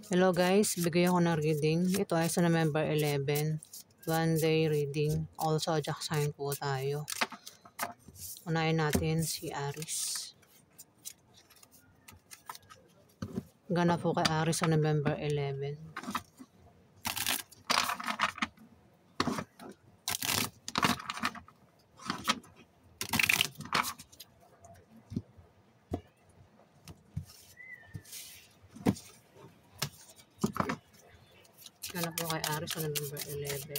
Hello guys, bigyan ko ng reading. Ito ay sa November 11. One day reading. Also, jack sign po tayo. Unahin natin si Aries. Gana po kay Aries sa November 11. Gana po kay Aries sa November 11.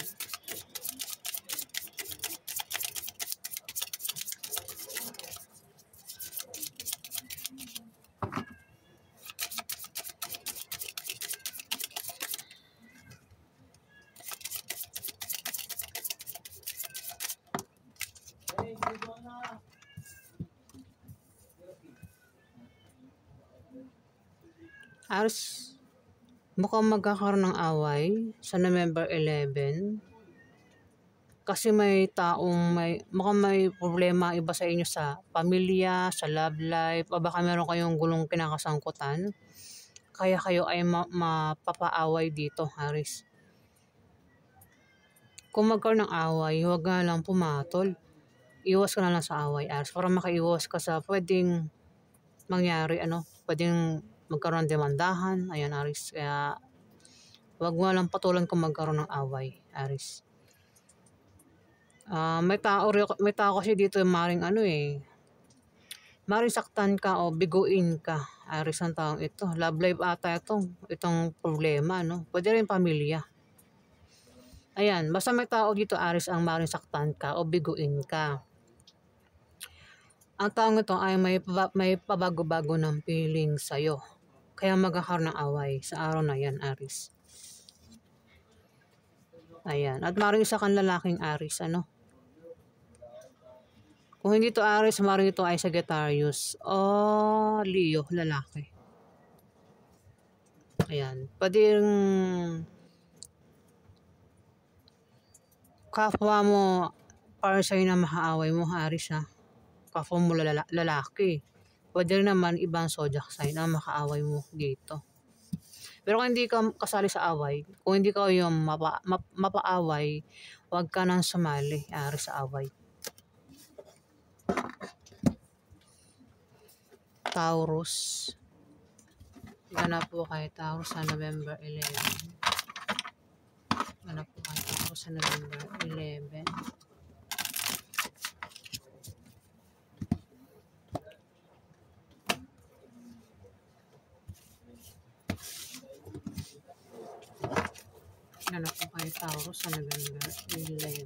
Aries, mukhang magkakaroon ng away sa November 11 kasi mukhang may problema iba sa inyo sa pamilya, sa love life, o baka meron kayong gulong kinakasangkutan. Kaya kayo ay mapapaaway dito, Aries. Kung magkaroon ng away, huwag nga lang pumatol. Iwas ka na lang sa away, Aries, para makaiwas ka sa pwedeng mangyari, pwedeng magkaroon ng demandahan. Ayan, Aries. Kaya, huwag mo lang patulan kung magkaroon ng away, Aries. May tao kasi dito maring maring saktan ka o biguin ka, Aries, ang taong ito. Love life ata itong problema, Pwede rin pamilya. Ayan, basta may tao dito, Aries, ang maring saktan ka o biguin ka. Ang taong ito ay may pabago-bago ng feeling sa'yo. Kaya magkakaroon ng away sa araw na yan, Aries. Ayan. At maring isa kang lalaking Aries, Kung hindi to Aries, maring ito ay Sagittarius o Leo, lalaki. Ayan. Pwedeng kapwa mo para sa'yo na makaaway mo, Aries, ha. Kapwa mo lalaki. Pwede rin naman ibang zodiac sign na makaaway mo dito. Pero kung hindi ka kasali sa away, kung hindi ka yung mapaaway, huwag ka nang sumali, Aries, sa away. Taurus. Ganap po kay Taurus sa November 11. Ganap po kay Taurus sa November 11. Ganap po kay Taurus sa November 11.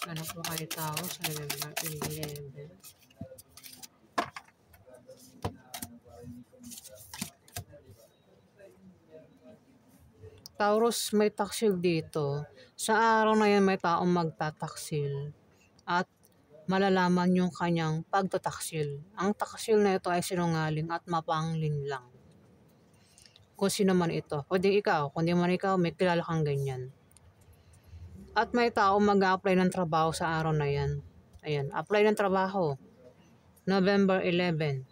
Ganap po kay Taurus sa November 11. Taurus, may taksil dito. Sa araw na yan, may taong magtataksil. At malalaman yung kanyang pagtataksil. Ang taksil na ito ay sinungaling at mapanglinlang. Kung sino man ito. Pwede ikaw. Kung di man ikaw, may kilala kang ganyan. At may taong mag-a-apply ng trabaho sa araw na yan. Ayan, apply ng trabaho. November 11.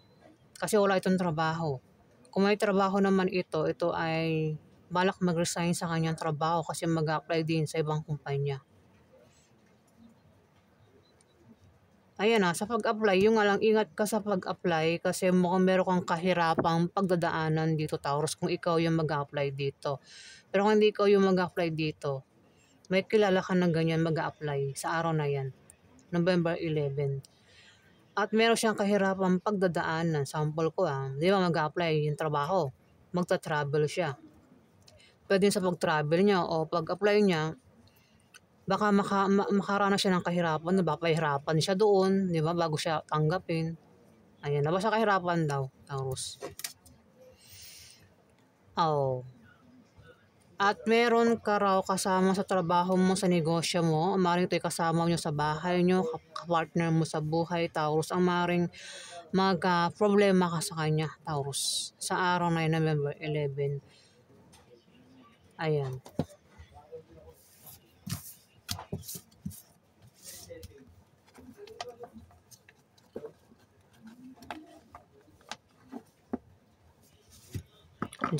Kasi wala itong trabaho. Kung may trabaho naman ito ay balak mag-resign sa kanyang trabaho kasi mag-apply din sa ibang kumpanya. Ayan sa pag-apply, yung nga lang ingat ka sa pag-apply kasi mukhang meron kang kahirapang pagdadaanan dito, Taurus, kung ikaw yung mag-apply dito. Pero kung hindi ikaw yung mag-apply dito, may kilala ka na ganyan mag-apply sa araw na yan, November 11. At meron siyang kahirapang pagdadaanan. Sample ko di ba mag-apply yung trabaho, magta-travel siya. Pwede sa pag-travel niya o pag-apply niya, baka makaranas siya ng kahirapan, pahirapan siya doon, di ba, bago siya tanggapin. Ayan, basta kahirapan daw, Taurus. At meron ka raw kasama sa trabaho mo, sa negosyo mo, maring ito'y kasama nyo sa bahay nyo, kapartner mo sa buhay, Taurus, ang maring problema ka sa kanya, Taurus, sa araw na yun, November 11. Ayan.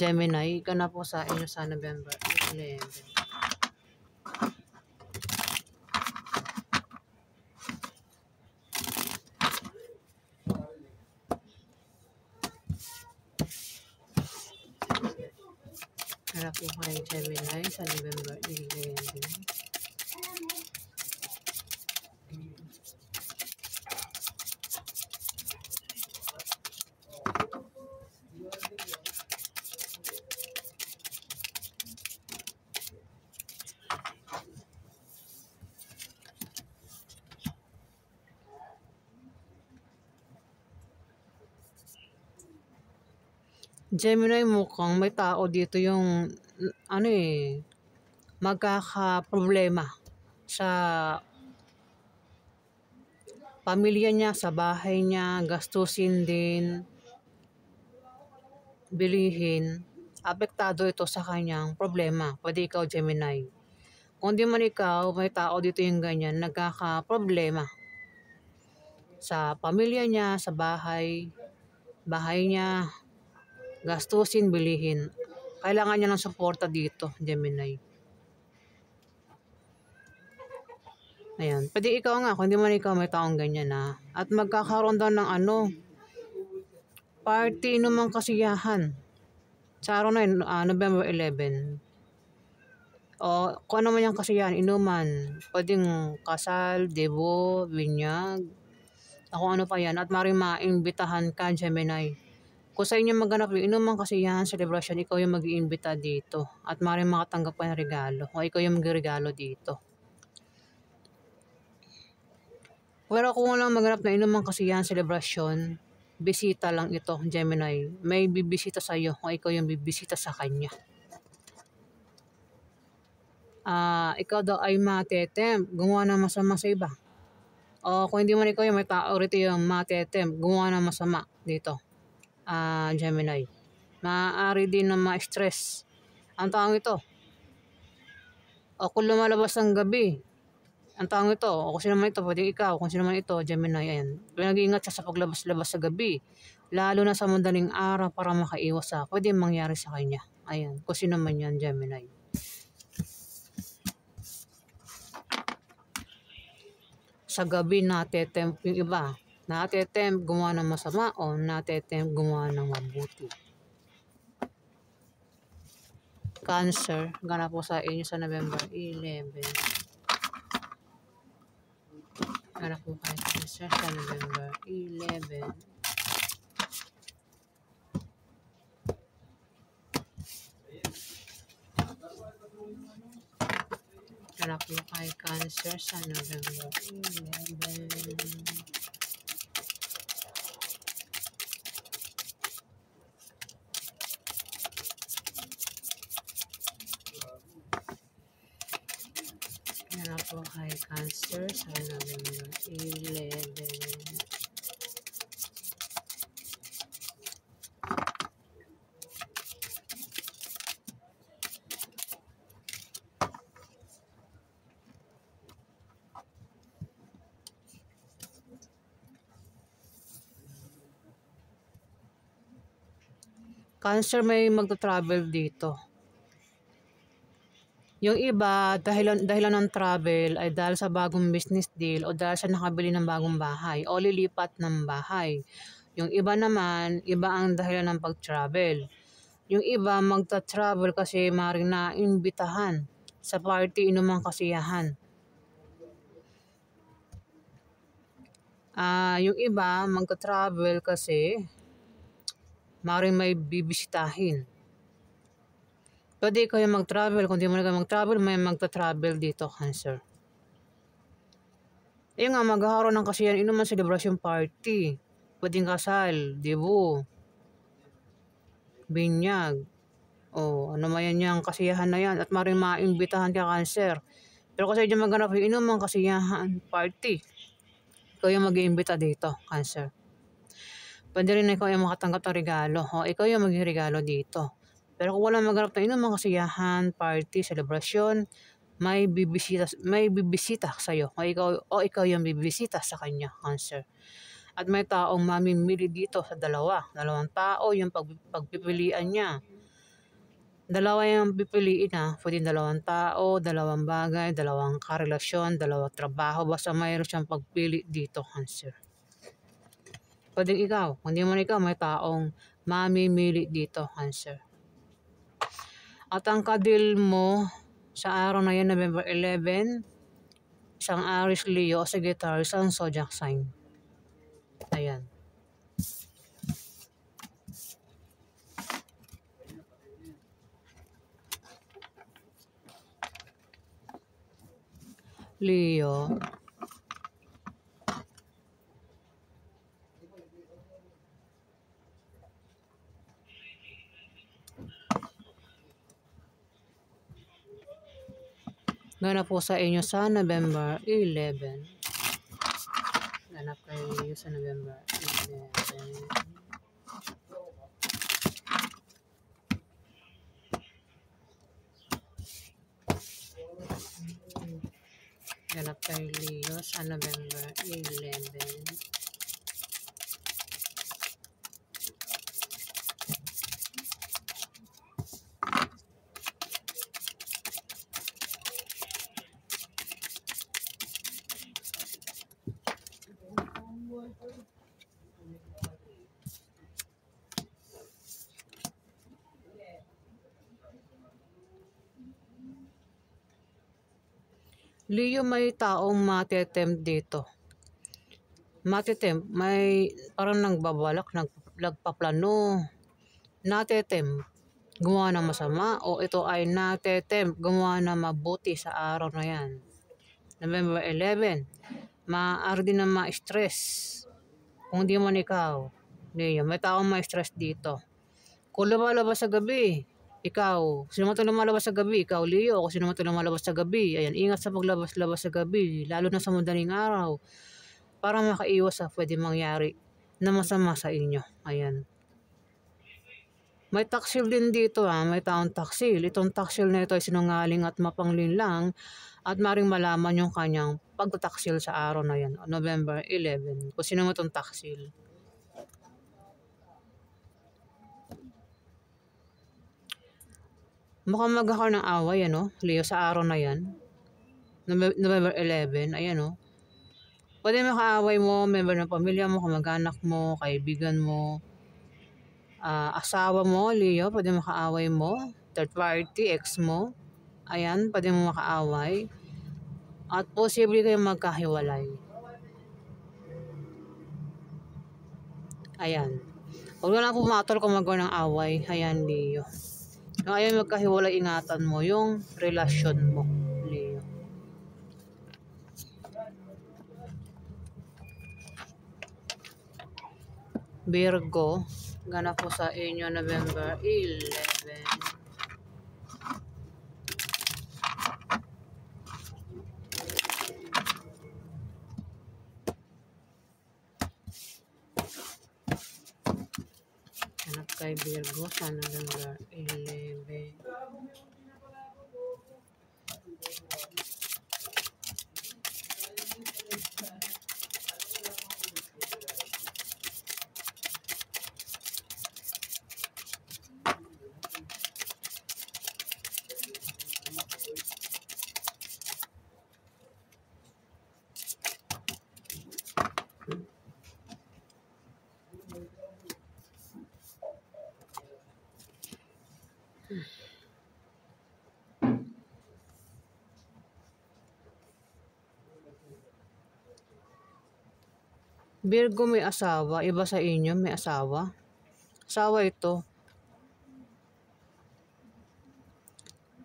Gemini, ika na po sa inyo sa November 11. Para po kay Gemini sa November 11. Gemini, mukhang may tao dito yung ano magkakaproblema sa pamilya niya, sa bahay niya, gastusin din, bilihin. Apektado ito sa kanyang problema. Pwede ikaw, Gemini. Kung di man ikaw, may tao dito yung ganyan, nagkakaproblema sa pamilya niya, sa bahay niya, gastusin, bilihin. Kailangan niya ng suporta dito, Gemini. Ayan. Pwede ikaw nga, kung di man ikaw, may taong ganyan na. At magkakaroon daw ng party numang kasiyahan. Sa araw na yun, November 11. O kung ano man yung kasiyahan, inuman. Pwedeng kasal, debo, binyag. Kung ano pa yan. At maring maimbitahan ka, Gemini. Kung sa inyo maganap yung inumang kasiyahan, celebration, ikaw yung mag-iimbita dito. At maring makatanggap ka ng regalo. O ikaw yung mag-regalo dito. Pero kung walang maganap na inumang kasiyahan, celebration, bisita lang ito, Gemini. May bibisita sa iyo o ikaw yung bibisita sa kanya. Ikaw daw ay matetempt, gumawa ng masama sa iba. O kung hindi man ikaw yung may tao rito yung matetempt, gumawa ng masama dito. Gemini. Maaari din na ma-stress ang taong ito. O kung lumalabas ng gabi, ang taong ito, o kung sino man ito, pwede ikaw, kung sino man ito, Gemini, ayan. Pinag-iingat siya sa paglabas-labas sa gabi, lalo na sa madaling araw para makaiwas sa pwede mangyari sa kanya. Ayan, kung sino man yan, Gemini. Sa gabi, natetempt yung iba. Natetempt gumawa ng masama o natetempt gumawa ng mabuti. Cancer, ganap po sa inyo sa November 11. Ganap po kayo Cancer sa November 11. Ganap po kayo Cancer sa November 11. Ganap po kayo Cancer sa November 11. Cancer, may magta-travel dito. Yung iba, dahilan ng travel ay dahil sa bagong business deal o dahil sa nakabili ng bagong bahay o lilipat ng bahay. Yung iba naman, iba ang dahilan ng pag-travel. Yung iba, magta-travel kasi maring naimbitahan sa party, inumang kasiyahan. Yung iba, magta-travel kasi maring may bibisitahin. Pwede ikaw yung mag-travel. Kung di mo na mag-travel, may magta-travel dito, Cancer. Yung nga, magkakaroon ng kasiyahan, inuman celebration party. Pwedeng kasal, debo, binyag. O ano man yan yung kasiyahan na yan. At maring maimbitahan ka, Cancer. Pero kasi dyan maganap yung inuman kasiyahan party. Ikaw yung mag-iimbita dito, Cancer. Pwede rin na ikaw yung makatanggap ng regalo. O ikaw yung mag-regalo dito. Pero kung wala maganap na inumang kasiyahan, party, celebration, may bibisita sa iyo. O ikaw yung bibisita sa kanya, Cancer. At may taong mamimili dito sa dalawang tao yung pagpipilian niya. Dalawa yung pipiliin pwedeng dalawang tao, dalawang bagay, dalawang karelasyon, dalawang trabaho, basta mayroon siyang pagpili dito, Cancer. Pwedeng ikaw, kung di man ikaw, may taong mamimili dito, Cancer. At ang kadil mo sa araw na yan, November 11, isang Aries Leo, Sagittarius, ang zodiac sign. Ayan. Leo. Ganap po sa inyo sa November 11. Ganap kayo sa November 11. Ganap kay Leo sa November 11. Leo, may taong matetempt dito. Matetempt, may parang nagbabalak, nagpaplano, natetempt, gumawa ng masama, o ito ay natetempt, gumawa ng mabuti sa araw na yan. November 11, maaari din na ma-stress. Kung di man ikaw, Leo, may taong ma-stress dito. Kung lumalabas sa gabi, ikaw, sino man ito lumalabas sa gabi? Ikaw, Leo, kung sino man ito lumalabas sa gabi. Ayan, ingat sa paglabas-labas sa gabi, lalo na sa madaling araw, para makaiwas sa pwede mangyari na masama sa inyo. Ayan. May taksil din dito may taong taksil. Itong taksil na ito ay sinungaling at mapanglinlang at maring malaman yung kanyang pagtataksil sa araw na yan, November 11. Kung sino mo itong taksil. Mukhang magkakaroon ng away, Leo, sa araw na yan. November 11, ayan, Pwede makaaway mo, member ng pamilya mo, kamag-anak mo, kaibigan mo, asawa mo, Leo, pwede makaaway mo, third party, ex mo, ayan, pwede mo makaaway. At posible kayong magkahiwalay. Ayan. Huwag na lang pumatol kung magkaroon ng away, ayan, Leo. Kung ayaw magkahiwalay, ingatan mo yung relasyon mo, Leo. Virgo, ganap po sa inyo November 11. Ganap kay Virgo sa November 11. Virgo, may asawa. Iba sa inyo, may asawa. Asawa ito.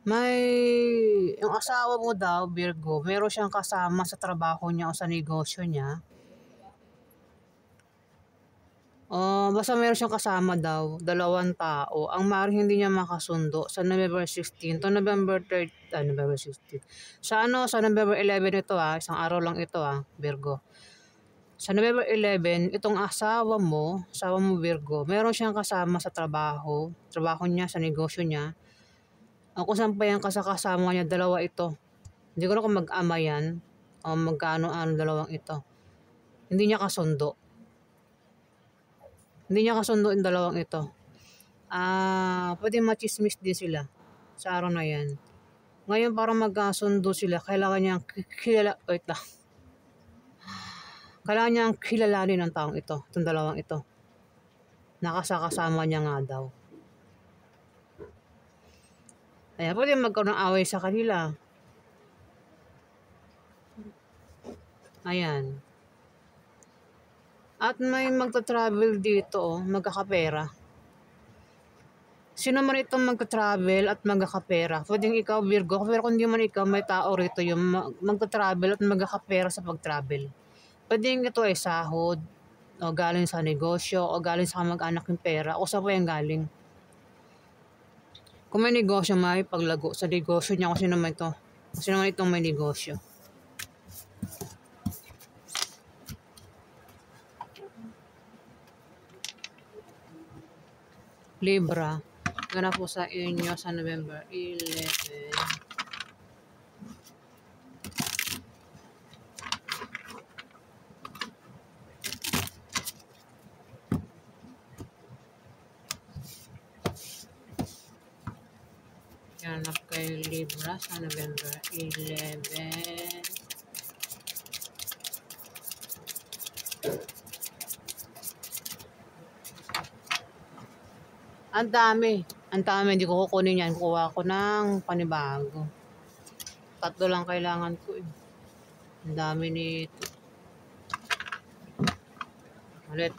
Yung asawa mo daw, Virgo, meron siyang kasama sa trabaho niya o sa negosyo niya. Basta meron siyang kasama daw, dalawang tao. Ang maaaring hindi niya makasundo sa November 16 to November 3, November 16. Sa November 11 ito isang araw lang ito Virgo. Sa November 11, itong asawa mo Virgo, meron siyang kasama sa trabaho niya, sa negosyo niya. Kung saan pa yan kasama niya, dalawa ito. Hindi ko na kung mag-ama yan o magkano-ano dalawang ito. Hindi niya kasundo yung dalawang ito. Pwede machismis din sila. sa araw na yan. Ngayon para magkasundo sila, kailangan niyang kailangan niyang kilalanin ang taong ito, itong dalawang ito. Nakasakasama niya nga daw. Kaya pwede magkaroon ng away sa kanila. Ayan. At may magta-travel dito, magkakapera. Sino man itong magta-travel at magkakapera? Pwedeng ikaw, Virgo, pero kung di man ikaw, may tao rito yung magta-travel at magkakapera sa pag-travel. Pwedeng ito ay sahod, o galing sa negosyo, o galing sa kamag-anak yung pera, o sa po yung galing. Kung may negosyo, may paglago sa negosyo niya, kung sino man ito. Kung sino man itong may negosyo. Libra, ganap po sa inyo sa November 11. Ganap kay Libra sa November 11. Ang dami, hindi ko kukunin yan. Kuha ko ng panibago. 3 lang kailangan ko eh. Ang dami nito. Ulit.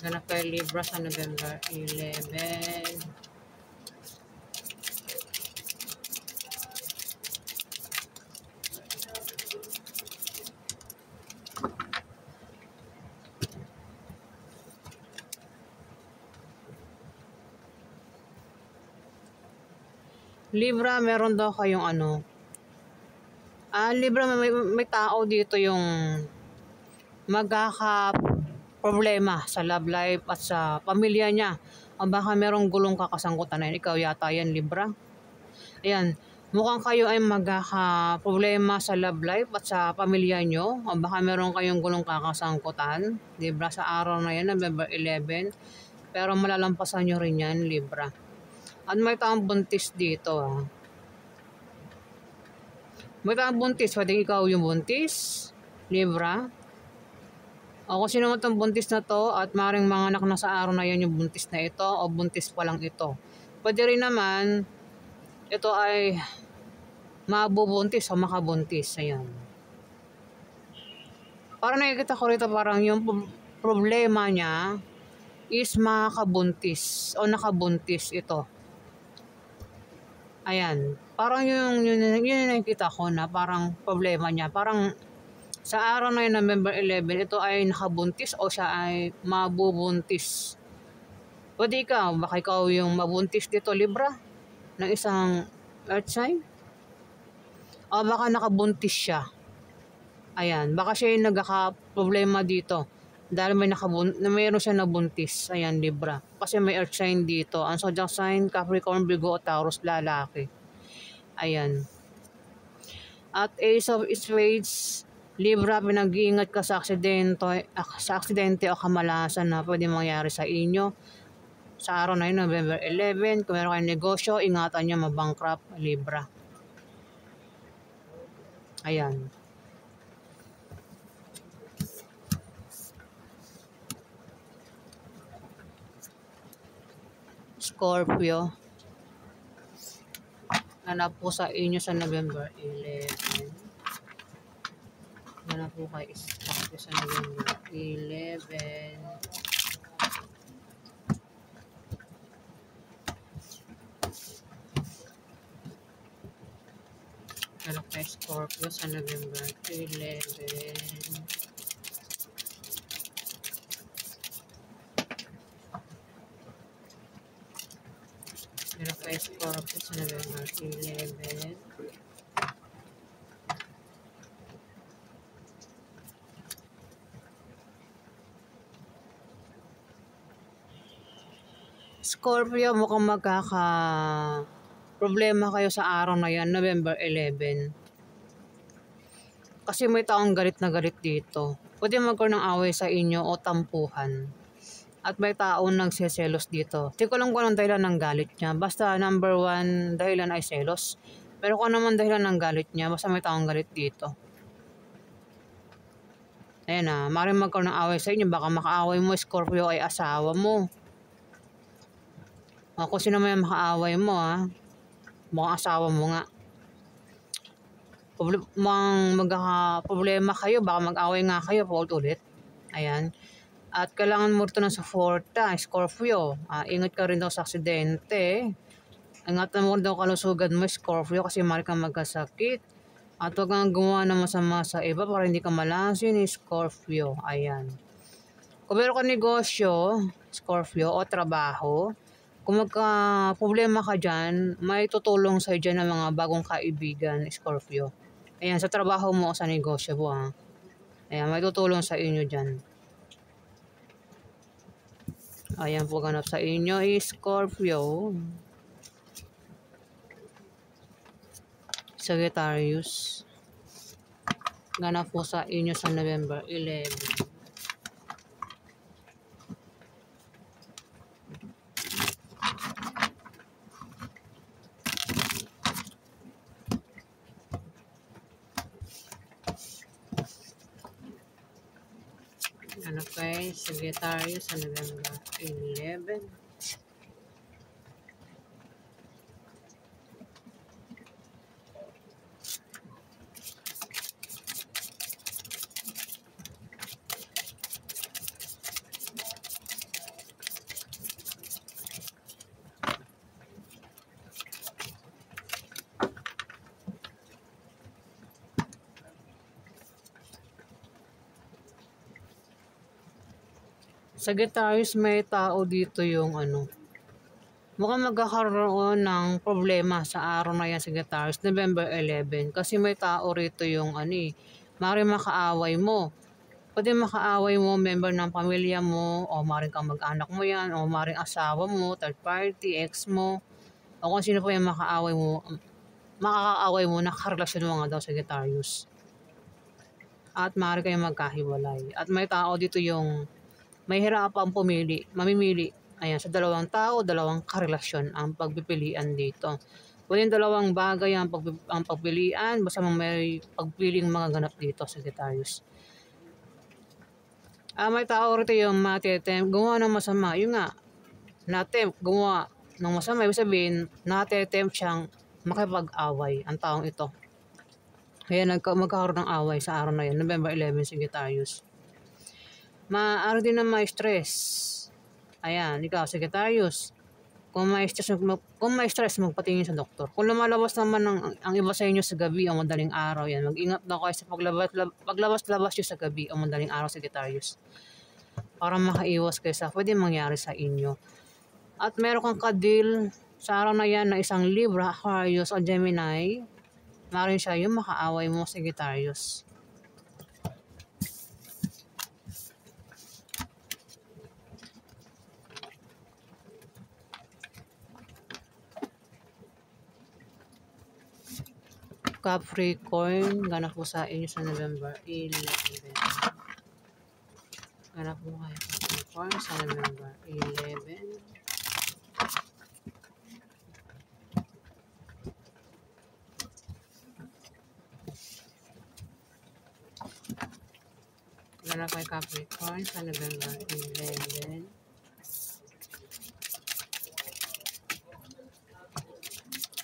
Ganap kay Libra sa November 11. Libra, meron daw kayong ano. Libra, may tao dito yung magkaka-problema sa love life at sa pamilya niya. O baka merong gulong kakasangkutan na yun. Ikaw yata yan, Libra. Ayan, mukhang kayo ay magkaka-problema sa love life at sa pamilya nyo. O baka meron kayong gulong kakasangkutan. Libra, sa araw na yan, November 11. Pero malalampasan nyo rin yan, Libra. At may taong buntis dito. May taong buntis. Pwede ikaw yung buntis, Libra. O kung sino man itong buntis na to at maring mga anak na sa araw na yan yung buntis na ito o buntis pa lang ito. Pwede rin naman, ito ay mabubuntis o makabuntis. Ayan. Parang nakikita ko rito parang yung problema niya is makabuntis o nakabuntis ito. Ayan, parang yun nakikita ko na parang problema niya. Parang sa araw na yun, November 11, ito ay nakabuntis o siya ay mabubuntis. Pwede ikaw, baka ikaw yung mabuntis dito, Libra, ng isang earth sign. O baka nakabuntis siya. Ayan, baka siya yung nagkaka-problema dito. Dahil mayroon siya nabuntis. Ayan, Libra. Kasi may earth sign dito. Ang zodiac sign, Capricorn, Virgo, Taurus, lalaki. Ayan. At Ace of Spades, Libra, pinag-iingat ka sa aksidente o kamalasan na pwede mangyari sa inyo. Sa araw na yun, November 11, kung meron kayong negosyo, ingatan nyo mabankrupt, Libra. Ayan. Scorpio, ganap po sa inyo sa November 11. Ganap po kay Scorpio sa November 11. Ganap kay Scorpio sa November 11. Pero kay Scorpio sa November 11. Scorpio, mukhang problema kayo sa araw na yan, November 11. Kasi may taong galit na galit dito. Pwede magkaroon ng away sa inyo o tampuhan. At may taong nagseselos dito. Di ko alam kung anong dahilan ng galit niya. Basta number one, dahilan ay selos. Pero kung ano naman dahilan ng galit niya, basta may taong galit dito. Ayan na, maaaring magkaroon ng away sa inyo. Baka makaaway mo, Scorpio, ay asawa mo. O, kung sino may makaaway mo, ha. Mukhang asawa mo nga. Magkaka-problema kayo, baka mag-away nga kayo ulit. Ayan. At kailangan mo ito ng suporta, Scorpio. Ingat ka rin daw sa aksidente. Ingatan mo daw kalusugan mo, Scorpio, kasi mali kang magkasakit. At huwag kang gumawa ng masama sa iba para hindi ka malasin, Scorpio. Ayan. Kung meron ka negosyo, Scorpio, o trabaho, kung magka-problema ka dyan, may tutulong sa'yo dyan ng mga bagong kaibigan, Scorpio. Ayan, sa trabaho mo o sa negosyo mo, ha. Ayan, may tutulong sa inyo dyan. Ayan po ganap sa inyo, Scorpio. Sagittarius. Ganap po sa inyo sa November 11. Ano kay Sagittarius sa November 11. Sagittarius, may tao dito yung mukhang magkakaroon ng problema sa araw na yan, Sagittarius, November 11. Kasi may tao rito yung maaaring makaaway mo. Pwede makaaway mo, member ng pamilya mo, o maaaring kang mag-anak mo yan, o maaaring asawa mo, third party, ex mo, o kung sino po yung makakaaway mo, nakarelasyon mo nga daw, Sagittarius. At maaari kayong magkahiwalay. At may tao dito yung may hirapang mamimili. Ayan, sa dalawang tao, dalawang karelasyon ang pagpipilian dito. Pwede dalawang bagay ang pagpilian, basta may pagpiling mga ganap dito, Sagittarius. May tao rito yung gumawa ng masama. Yung nga, gumawa ng masama. Ibig sabihin, natetempt siyang makipag-away ang taong ito. Kaya magkakaroon ng away sa araw na yun, November 11, Sagittarius. Maaari din na may stress. Ayan, ikaw, Sagittarius. Kung may stress, magpatingin sa doktor. Kung lumalabas naman ang iba sa inyo sa gabi o madaling araw, yan, mag-ingat daw kayo sa paglabas-labas nyo sa gabi o madaling araw, Sagittarius. Para makaiwas kayo sa pwede mangyari sa inyo. At meron kang kadil sa araw na yan na isang Libra, Aquarius o Gemini. Maaaring siya yung makaaway mo, Sagittarius. Capricorn, ganap po sa inyo sa November 11. Ganap po kayo Capricorn sa November 11. Ganap kayo Capricorn sa November 11.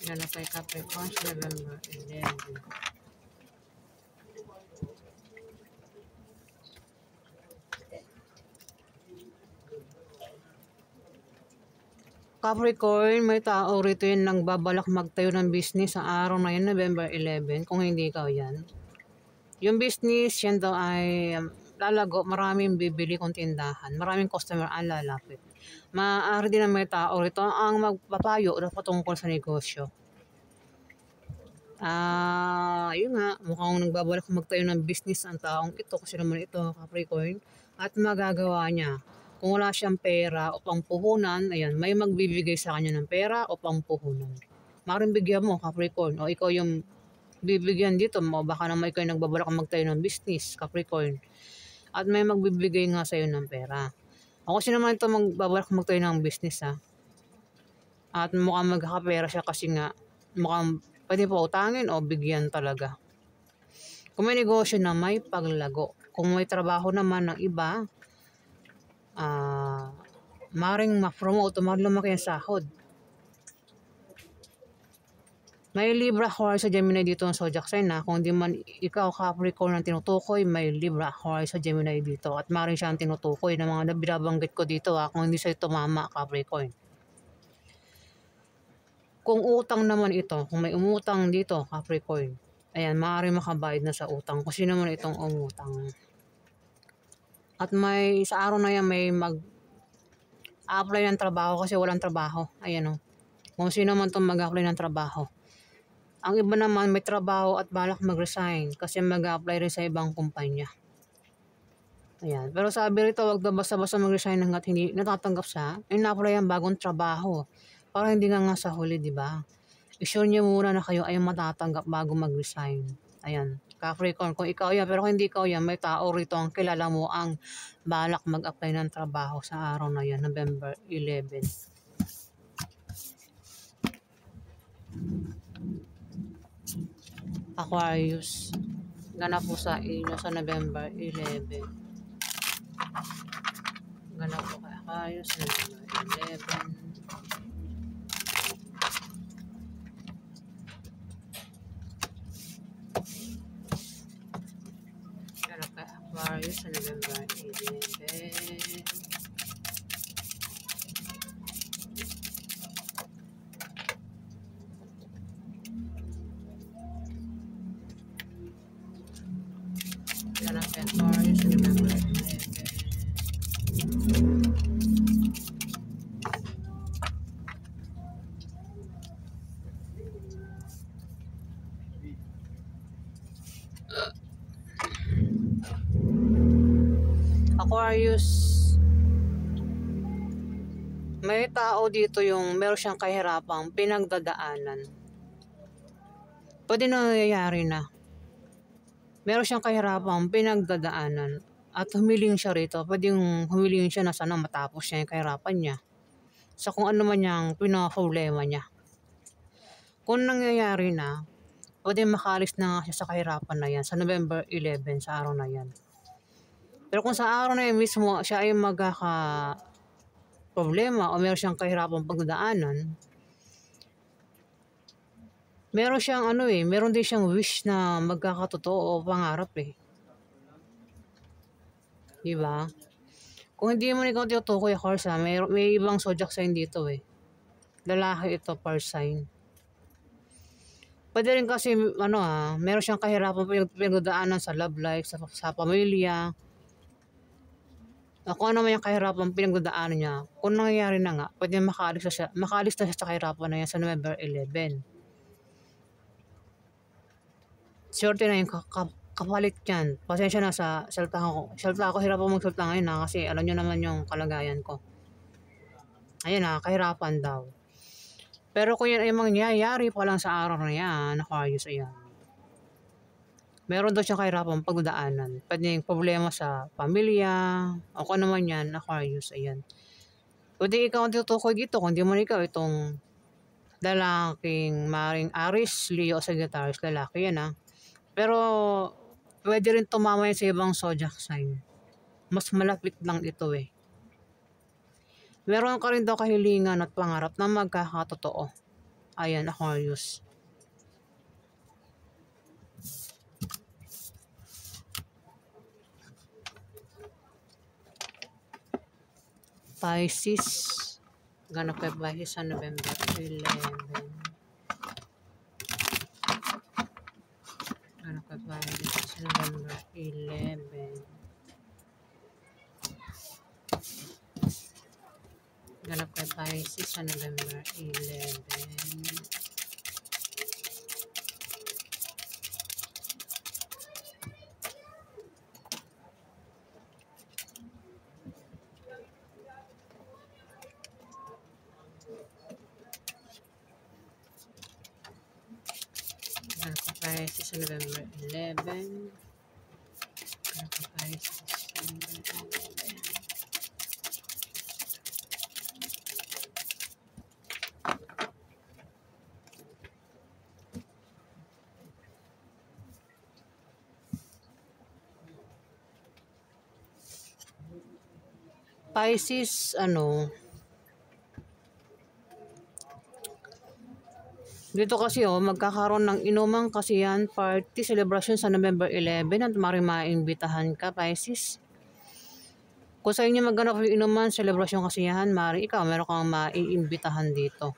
Ganap kay Capricorn sa November 11. Capricorn, may tao rito yun nang babalak magtayo ng business sa araw na yun, November 11, kung hindi ikaw yan. Yung business, yan daw ay lalago, maraming bibili kong tindahan, maraming customer ang lalapit. Maaari din na may tao rito ang magpapayo na patungkol sa negosyo. Yun nga, mukhang nagbabalak magtayo ng business ang taong ito, kasi naman ito, Capricorn, at magagawa niya. Kung wala siyang pera o pangpuhunan, ayan, may magbibigay sa kanya ng pera o pangpuhunan. Maaaring bigyan mo, Capricorn, o ikaw yung bibigyan dito mo, baka naman ikaw yung nagbabalak magtayo ng business, Capricorn. At may magbibigay nga sa'yo ng pera. Ako kasi naman ito magbabalak magtayo ng business ha. At mukhang magkakapera siya kasi nga mukhang pwede pa utangin o bigyan talaga. Kung may negosyo na may paglago. Kung may trabaho naman ng iba, maring ma-promote o lumaki ang sahod. May Libra, Aquarius sa Gemini dito ang zodiac sign na. Kung di man ikaw Capricorn ang tinutukoy, may Libra, Aquarius sa Gemini dito. At maring siya ang tinutukoy ng mga binabanggit ko dito kung hindi sa'yo tumama, Capricorn. Kung utang naman ito, kung may umutang dito, Capricorn, ayan, maaaring makabayad na sa utang. Kung sino naman itong umutang. At may sa araw na yan may mag-apply ng trabaho kasi walang trabaho. Ayan o. Kung sino man itong mag-apply ng trabaho. Ang iba naman may trabaho at balak mag-resign kasi mag-apply rin sa ibang kumpanya. Ayan. Pero sabi rito, wag daw basta-basta mag-resign hanggat hindi natatanggap siya. Na-apply ang bagong trabaho. Para hindi nga sa huli, di ba? I-sure niyo muna na kayo ay matatanggap bago mag-resign. Ayan. Capricorn, kung ikaw yan, pero kung hindi ikaw yan, may tao rito ang kilala mo ang balak mag-apply ng trabaho sa araw na yan, November 11. Aquarius, ganap po sa inyo sa November 11. Ganap po kay Aquarius sa November 11. Ganap kay Aquarius sa November 11. Ganap kay Aquarius sa November 11. Aquarius, may tao dito yung meron siyang kahirapang pinagdadaanan. Pwede na nangyayari na. Meron siyang kahirapang pinagdadaanan at humiling siya rito. Pwede yung humiling siya na sana matapos niya yung kahirapan niya. Sa kung ano man yung pinaproblema niya. Kung nangyayari na, pwede makalis na siya sa kahirapan na yan sa November 11 sa araw na yan. Pero kung sa araw na yan mismo siya ay problema o meron siyang kahirapang pagdadaanan, meron siyang meron din siyang wish na magkakatotoo o pangarap eh. Diba? Kung hindi mo ikaw tinutukoy, Aquarius may ibang zodiac sign dito eh. Lalaki ito, per sign. Pwede rin kasi meron siyang kahirapang pinagdadaanan sa love life, sa pamilya. Kung ano man yung kahirapan pinagdadaanan niya, kung nangyayari na nga, pwede makalis na siya sa kahirapan na yan sa November 11. Swerte na yung kapalit yan. Pasensya na sa salta ko. Salta ako, hirap ako magsalta ngayon kasi alam nyo naman yung kalagayan ko. Ayun kahirapan daw. Pero kung yan ay mangyayari pa lang sa araw na yan, Aquarius, ayan. Meron daw siyang kahirapang pagdadaanan. Pwede yung problema sa pamilya, o kung ano man yan, Aquarius, ayan. Pwede ikaw ang tutukoy dito, kung di man ikaw itong lalaking maring Aries, Leo, Sagittarius, lalaki yan Pero pwede rin tumama yan sa ibang zodiac sign. Mas malapit lang ito eh. Meron ka rin daw kahilingan at pangarap na magkakatotoo. Ayan, Aquarius. Pisces. Ganap kay Pisces sa November 11. Ganap kay Pisces sa November 11. Ganap kay Pisces sa November 11. Pisces sa November 11. Pisces sa November 11. Pisces, dito kasi magkakaroon ng inuman kasi yan, party, celebration sa November 11 at maimbitahan ka, Pisces. Kung sa inyo magganap yung inuman, celebration kasi yan, mari ikaw, meron kang maiimbitahan dito.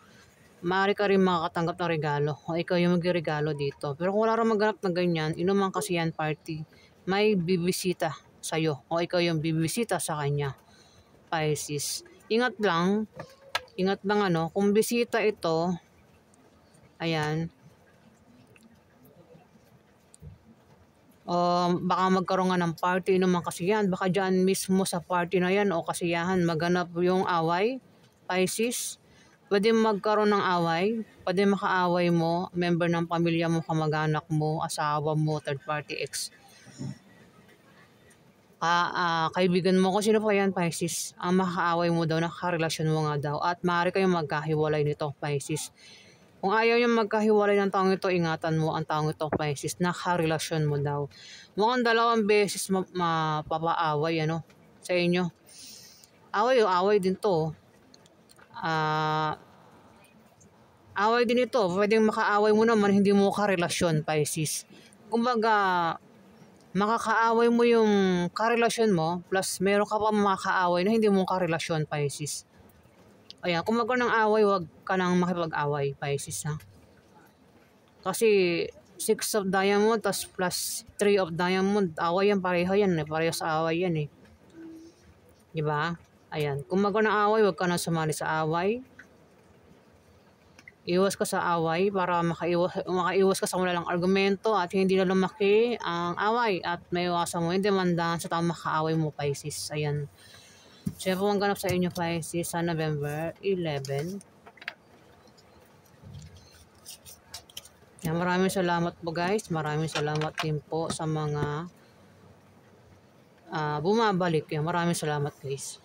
Mari ka rin makakatanggap ng regalo o ikaw yung magregalo dito. Pero kung wala rin magganap ng ganyan, inuman kasi yan, party, may bibisita sa'yo o ikaw yung bibisita sa kanya, Pisces. Ingat lang kung bisita ito, ayan, baka magkaroon nga ng party naman kasi yan. Baka dyan mismo sa party na yan o kasiyahan maganap yung away, Pisces. Pwede magkaroon ng away, pwede makaaway mo, member ng pamilya mo, kamag-anak mo, asawa mo, third party, ex. Kaibigan mo, kung sino pa yan, Pisces, ang makaaway mo daw, nakarelasyon mo nga daw. At maaari kayong magkahiwalay nito, Pisces. Kung ayaw yung magkahiwalay ng taong ito, ingatan mo ang taong ito, Pisces, nakarelasyon mo daw. Mukhang 2 beses mapapaaway, sa inyo. Away din to. Away din ito. Pwedeng makaaway mo naman, hindi mo karelasyon, Pisces. Kumbaga, makakaaway mo yung karelasyon mo, plus meron ka pa makakaaway na hindi mo karelasyon, Pisces. Ayan, kung magkaroon ng away, huwag ka nang makipag-away, Pisces, ha? Kasi 6 of diamond plus 3 of diamond, away yan, pareho yan, pareho sa away yan, eh. Diba? Ayan, kung magkaroon ng away, huwag ka nang sumali sa away. Iwas ka sa away para makaiwas ka sa malalang argumento at hindi na lumaki ang away at may iwasan mo yung demandahan sa taong makaaway mo, Pisces. Ayan. So, yan po ang ganap sa inyo, Pisces, sa November 11. Yan, maraming salamat po, guys. Maraming salamat din po sa mga bumabalik. Yan, maraming salamat, guys.